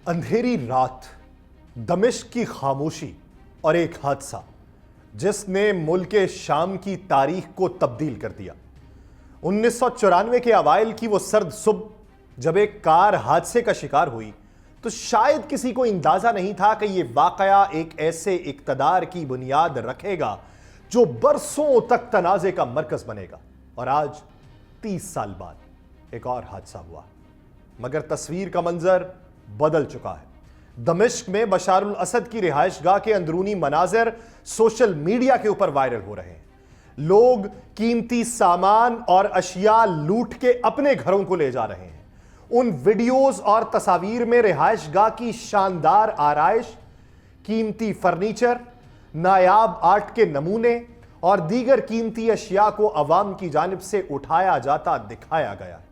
اندھیری رات، دمشق کی خاموشی اور ایک حادثہ جس نے ملک شام کی تاریخ کو تبدیل کر دیا۔ 1994 کے اوائل کی وہ سرد صبح جب ایک کار حادثے کا شکار ہوئی تو شاید کسی کو اندازہ نہیں تھا کہ یہ واقعہ ایک ایسے اقتدار کی بنیاد رکھے گا جو برسوں تک تنازع کا مرکز بنے گا۔ اور آج 30 سال بعد ایک اور حادثہ ہوا، مگر تصویر کا منظر بدل چکا ہے۔ دمشق میں بشار الاسد کی رہائش گاہ کے اندرونی مناظر سوشل میڈیا کے اوپر وائرل ہو رہے ہیں۔ لوگ قیمتی سامان اور اشیاء لوٹ کے اپنے گھروں کو لے جا رہے ہیں۔ ان ویڈیوز اور تصاویر میں رہائش گاہ کی شاندار آرائش، قیمتی فرنیچر، نایاب آرٹ کے نمونے اور دیگر قیمتی اشیاء کو عوام کی جانب سے اٹھایا جاتا دکھایا گیا ہے۔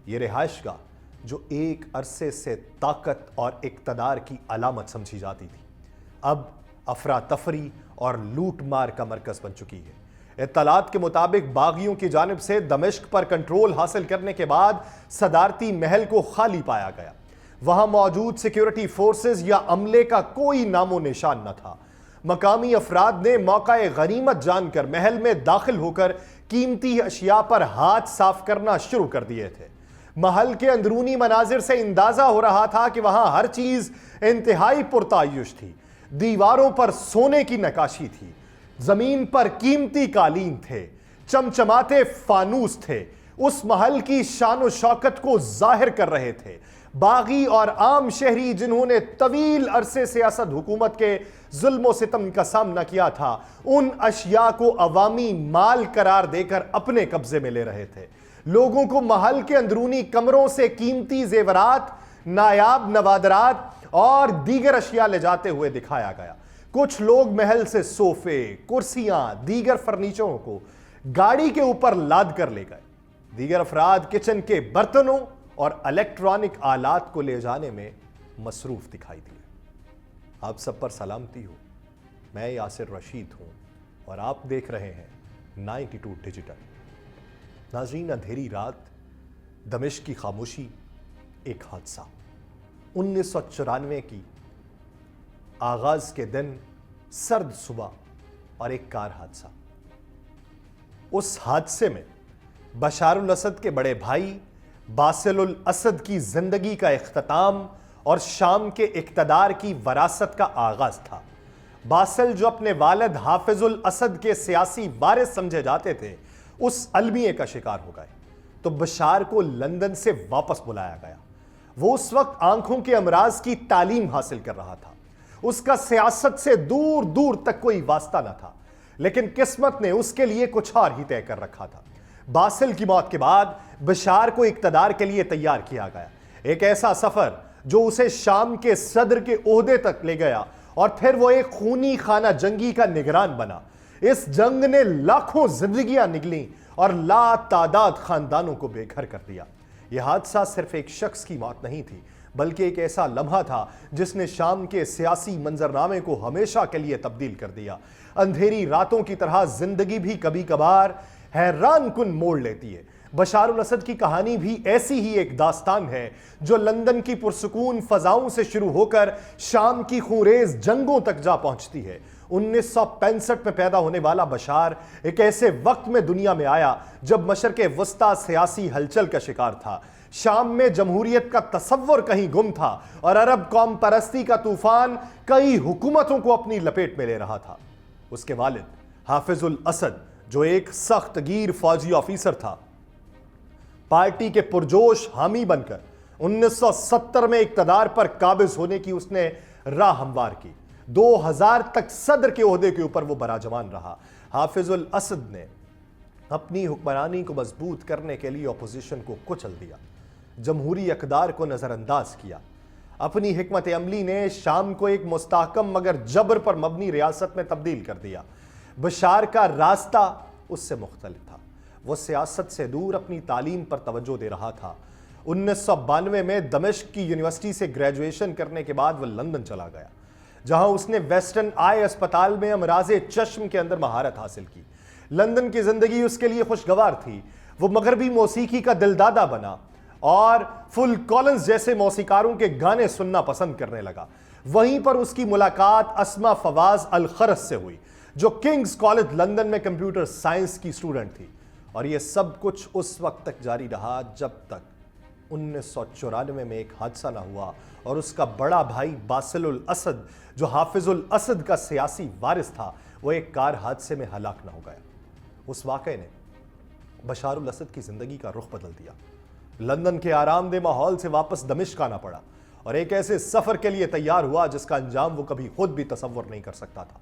یہ رہائش گاہ جو ایک عرصے سے طاقت اور اقتدار کی علامت سمجھی جاتی تھی، اب افراتفری اور لوٹ مار کا مرکز بن چکی ہے۔ اطلاعات کے مطابق باغیوں کی جانب سے دمشق پر کنٹرول حاصل کرنے کے بعد صدارتی محل کو خالی پایا گیا۔ وہاں موجود سیکیورٹی فورسز یا عملے کا کوئی نام و نشان نہ تھا۔ مقامی افراد نے موقع غنیمت جان کر محل میں داخل ہو کر قیمتی اشیاء پر ہاتھ صاف کرنا شروع کر دیے تھے۔ محل کے اندرونی مناظر سے اندازہ ہو رہا تھا کہ وہاں ہر چیز انتہائی پرتعیش تھی۔ دیواروں پر سونے کی نقاشی تھی، زمین پر قیمتی قالین تھے، چمچماتے فانوس تھے، اس محل کی شان و شوکت کو ظاہر کر رہے تھے۔ باغی اور عام شہری جنہوں نے طویل عرصے سے اسد حکومت کے ظلم و ستم کا سامنا کیا تھا، ان اشیاء کو عوامی مال قرار دے کر اپنے قبضے میں لے رہے تھے۔ لوگوں کو محل کے اندرونی کمروں سے قیمتی زیورات، نایاب نوادرات اور دیگر اشیاء لے جاتے ہوئے دکھایا گیا۔ کچھ لوگ محل سے صوفے، کرسیاں، دیگر فرنیچروں کو گاڑی کے اوپر لاد کر لے گئے۔ دیگر افراد کچن کے برتنوں اور الیکٹرانک آلات کو لے جانے میں مصروف دکھائی دیے۔ آپ سب پر سلامتی ہو، میں یاسر رشید ہوں اور آپ دیکھ رہے ہیں 92 ڈیجیٹل۔ ناظرین، اندھیری رات، دمشق کی خاموشی، ایک حادثہ۔ 1994 کی آغاز کے دن، سرد صبح اور ایک کار حادثہ۔ اس حادثے میں بشار الاسد کے بڑے بھائی باسل الاسد کی زندگی کا اختتام اور شام کے اقتدار کی وراثت کا آغاز تھا۔ باسل جو اپنے والد حافظ الاسد کے سیاسی وارث سمجھے جاتے تھے، اس المیے کا شکار ہو گئے تو بشار کو لندن سے واپس بلایا گیا۔ وہ اس وقت آنکھوں کے امراض کی تعلیم حاصل کر رہا تھا۔ اس کا سیاست سے دور دور تک کوئی واسطہ نہ تھا، لیکن قسمت نے اس کے لیے کچھ اور ہی طے کر رکھا تھا۔ باسل کی موت کے بعد بشار کو اقتدار کے لیے تیار کیا گیا، ایک ایسا سفر جو اسے شام کے صدر کے عہدے تک لے گیا، اور پھر وہ ایک خونی خانہ جنگی کا نگران بنا۔ اس جنگ نے لاکھوں زندگیاں نگلیں اور لا تعداد خاندانوں کو بے گھر کر دیا۔ یہ حادثہ صرف ایک شخص کی موت نہیں تھی، بلکہ ایک ایسا لمحہ تھا جس نے شام کے سیاسی منظرنامے کو ہمیشہ کے لیے تبدیل کر دیا۔ اندھیری راتوں کی طرح زندگی بھی کبھی کبھار حیران کن موڑ لیتی ہے۔ بشار الاسد کی کہانی بھی ایسی ہی ایک داستان ہے جو لندن کی پرسکون فضاؤں سے شروع ہو کر شام کی خونریز جنگوں تک جا پہنچتی ہے۔ 1965 میں پیدا ہونے والا بشار ایک ایسے وقت میں دنیا میں آیا جب مشرق وسطی سیاسی ہلچل کا شکار تھا۔ شام میں جمہوریت کا تصور کہیں گم تھا اور عرب قوم پرستی کا طوفان کئی حکومتوں کو اپنی لپیٹ میں لے رہا تھا۔ اس کے والد حافظ الاسد جو ایک سخت گیر فوجی آفیسر تھا، پارٹی کے پرجوش حامی بن کر 1970 میں اقتدار پر قابض ہونے کی اس نے راہ ہموار کی۔ 2000 تک صدر کے عہدے کے اوپر وہ براجمان رہا۔ حافظ الاسد نے اپنی حکمرانی کو مضبوط کرنے کے لیے اپوزیشن کو کچل دیا، جمہوری اقدار کو نظر انداز کیا۔ اپنی حکمت عملی نے شام کو ایک مستحکم مگر جبر پر مبنی ریاست میں تبدیل کر دیا۔ بشار کا راستہ اس سے مختلف تھا۔ وہ سیاست سے دور اپنی تعلیم پر توجہ دے رہا تھا۔ 1992 میں دمشق کی یونیورسٹی سے گریجویشن کرنے کے بعد وہ لندن چلا گیا، جہاں اس نے ویسٹرن آئی اسپتال میں امراض چشم کے اندر مہارت حاصل کی۔ لندن کی زندگی اس کے لیے خوشگوار تھی۔ وہ مغربی موسیقی کا دلدادہ بنا اور فل کولنز جیسے موسیقاروں کے گانے سننا پسند کرنے لگا۔ وہیں پر اس کی ملاقات اسما فواز الخرس سے ہوئی جو کنگز کالج لندن میں کمپیوٹر سائنس کی اسٹوڈنٹ تھی، اور یہ سب کچھ اس وقت تک جاری رہا جب تک 1994 میں ایک حادثہ نہ ہوا اور اس کا بڑا بھائی باسل الاسد جو حافظ الاسد کا سیاسی وارث تھا وہ ایک کار حادثے میں ہلاک نہ ہو گیا۔ اس واقعے نے بشار الاسد کی زندگی کا رخ بدل دیا۔ لندن کے آرام دہ ماحول سے واپس دمشق آنا پڑا اور ایک ایسے سفر کے لیے تیار ہوا جس کا انجام وہ کبھی خود بھی تصور نہیں کر سکتا تھا۔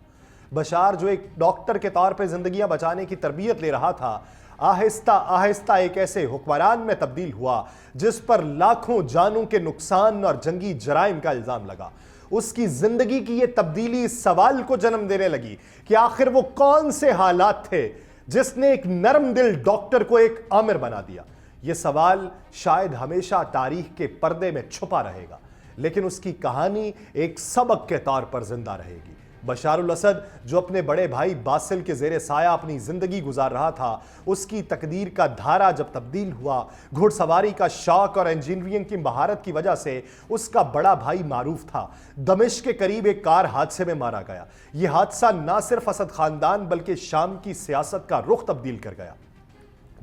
بشار جو ایک ڈاکٹر کے طور پہ زندگیاں بچانے کی تربیت لے رہا تھا، آہستہ آہستہ ایک ایسے حکمران میں تبدیل ہوا جس پر لاکھوں جانوں کے نقصان اور جنگی جرائم کا الزام لگا۔ اس کی زندگی کی یہ تبدیلی اس سوال کو جنم دینے لگی کہ آخر وہ کون سے حالات تھے جس نے ایک نرم دل ڈاکٹر کو ایک آمر بنا دیا۔ یہ سوال شاید ہمیشہ تاریخ کے پردے میں چھپا رہے گا، لیکن اس کی کہانی ایک سبق کے طور پر زندہ رہے گی۔ بشار الاسد جو اپنے بڑے بھائی باسل کے زیر سایہ اپنی زندگی گزار رہا تھا، اس کی تقدیر کا دھارا جب تبدیل ہوا، گھڑ سواری کا شوق اور انجینئرنگ کی مہارت کی وجہ سے اس کا بڑا بھائی معروف تھا، دمشق کے قریب ایک کار حادثے میں مارا گیا۔ یہ حادثہ نہ صرف اسد خاندان بلکہ شام کی سیاست کا رخ تبدیل کر گیا۔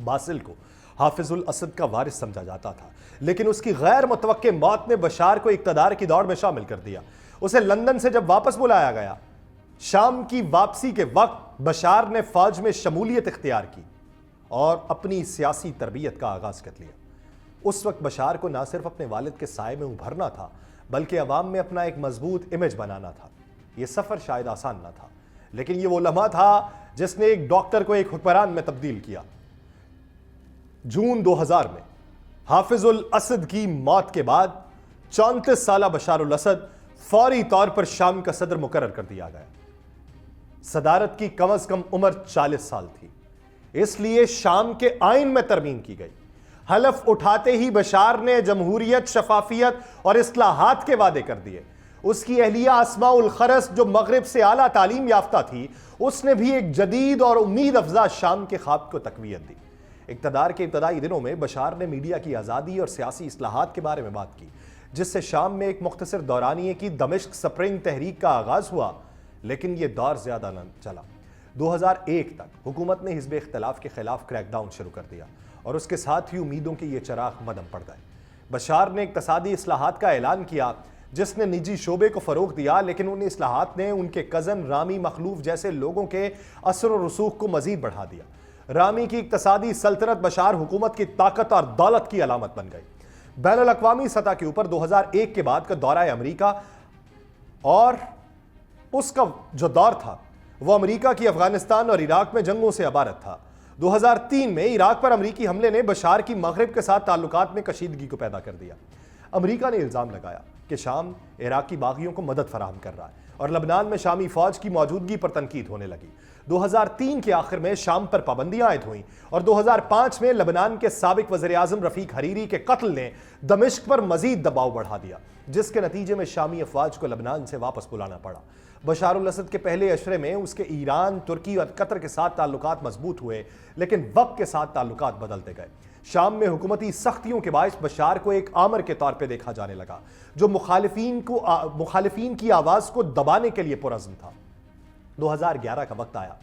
باسل کو حافظ الاسد کا وارث سمجھا جاتا تھا، لیکن اس کی غیر متوقع موت نے بشار کو اقتدار کی دوڑ میں شامل کر دیا۔ اسے لندن سے جب واپس بلایا گیا، شام کی واپسی کے وقت بشار نے فوج میں شمولیت اختیار کی اور اپنی سیاسی تربیت کا آغاز کر لیا۔ اس وقت بشار کو نہ صرف اپنے والد کے سائے میں ابھرنا تھا بلکہ عوام میں اپنا ایک مضبوط امیج بنانا تھا۔ یہ سفر شاید آسان نہ تھا، لیکن یہ وہ لمحہ تھا جس نے ایک ڈاکٹر کو ایک حکمران میں تبدیل کیا۔ جون 2000 میں حافظ الاسد کی موت کے بعد 34 سالہ بشار الاسد فوری طور پر شام کا صدر مقرر کر دیا گیا۔ صدارت کی کم از کم عمر 40 سال تھی، اس لیے شام کے آئین میں ترمیم کی گئی۔ حلف اٹھاتے ہی بشار نے جمہوریت، شفافیت اور اصلاحات کے وعدے کر دیے۔ اس کی اہلیہ اسماء الخرس جو مغرب سے اعلیٰ تعلیم یافتہ تھی، اس نے بھی ایک جدید اور امید افزا شام کے خواب کو تقویت دی۔ اقتدار کے ابتدائی دنوں میں بشار نے میڈیا کی آزادی اور سیاسی اصلاحات کے بارے میں بات کی، جس سے شام میں ایک مختصر دورانیے کی دمشق سپرنگ تحریک کا آغاز ہوا، لیکن یہ دور زیادہ نہ چلا۔ 2001 تک حکومت نے حزب اختلاف کے خلاف کریک ڈاؤن شروع کر دیا اور اس کے ساتھ ہی امیدوں کے یہ چراغ مدھم پڑ گئے۔ بشار نے اقتصادی اصلاحات کا اعلان کیا جس نے نجی شعبے کو فروغ دیا، لیکن ان اصلاحات نے ان کے کزن رامی مخلوف جیسے لوگوں کے اثر و رسوخ کو مزید بڑھا دیا۔ رامی کی اقتصادی سلطنت بشار حکومت کی طاقت اور دولت کی علامت بن گئی۔ بین الاقوامی سطح کے اوپر 2001 کے بعد کا دورہ امریکہ اور اس کا جو دور تھا وہ امریکہ کی افغانستان اور عراق میں جنگوں سے عبارت تھا۔ 2003 میں عراق پر امریکی حملے نے بشار کی مغرب کے ساتھ تعلقات میں کشیدگی کو پیدا کر دیا۔ امریکہ نے الزام لگایا کہ شام عراقی باغیوں کو مدد فراہم کر رہا ہے اور لبنان میں شامی فوج کی موجودگی پر تنقید ہونے لگی۔ 2003 کے آخر میں شام پر پابندیاں عائد ہوئیں اور 2005 میں لبنان کے سابق وزیر اعظم رفیق حریری کے قتل نے دمشق پر مزید دباؤ بڑھا دیا، جس کے نتیجے میں شامی افواج کو لبنان سے واپس بلانا پڑا۔ بشار الاسد کے پہلے اشرے میں اس کے ایران، ترکی اور قطر کے ساتھ تعلقات مضبوط ہوئے، لیکن وقت کے ساتھ تعلقات بدلتے گئے۔ شام میں حکومتی سختیوں کے باعث بشار کو ایک آمر کے طور پہ دیکھا جانے لگا جو مخالفین کی آواز کو دبانے کے لیے پرعزم تھا۔ 2011 کا وقت آیا،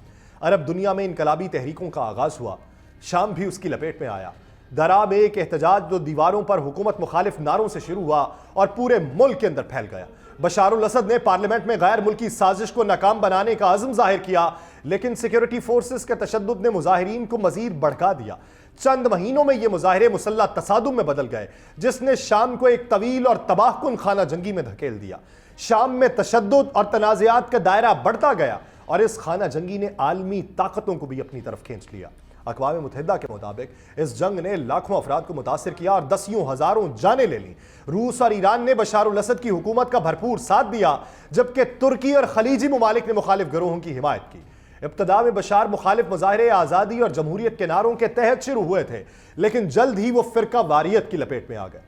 عرب دنیا میں انقلابی تحریکوں کا آغاز ہوا، شام بھی اس کی لپیٹ میں آیا۔ دراب ایک احتجاج جو دیواروں پر حکومت مخالف نعروں سے شروع ہوا اور پورے ملک کے اندر پھیل گیا۔ بشار الاسد نے پارلیمنٹ میں غیر ملکی سازش کو ناکام بنانے کا عزم ظاہر کیا، لیکن سیکیورٹی فورسز کے تشدد نے مظاہرین کو مزید بھڑکا دیا۔ چند مہینوں میں یہ مظاہرے مسلح تصادم میں بدل گئے، جس نے شام کو ایک طویل اور تباہ کن خانہ جنگی میں دھکیل دیا۔ شام میں تشدد اور تنازعات کا دائرہ بڑھتا گیا اور اس خانہ جنگی نے عالمی طاقتوں کو بھی اپنی طرف کھینچ لیا۔ اقوام متحدہ کے مطابق اس جنگ نے لاکھوں افراد کو متاثر کیا اور دسیوں ہزاروں جانیں لے لیں۔ روس اور ایران نے بشار الاسد کی حکومت کا بھرپور ساتھ دیا، جبکہ ترکی اور خلیجی ممالک نے مخالف گروہوں کی حمایت کی۔ ابتدا میں بشار مخالف مظاہرے آزادی اور جمہوریت کے نعروں کے تحت شروع ہوئے تھے، لیکن جلد ہی وہ فرقہ واریت کی لپیٹ میں آ گئے۔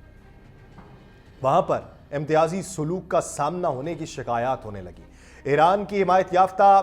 وہاں پر امتیازی سلوک کا سامنا ہونے کی شکایات ہونے لگی۔ ایران کی حمایت یافتہ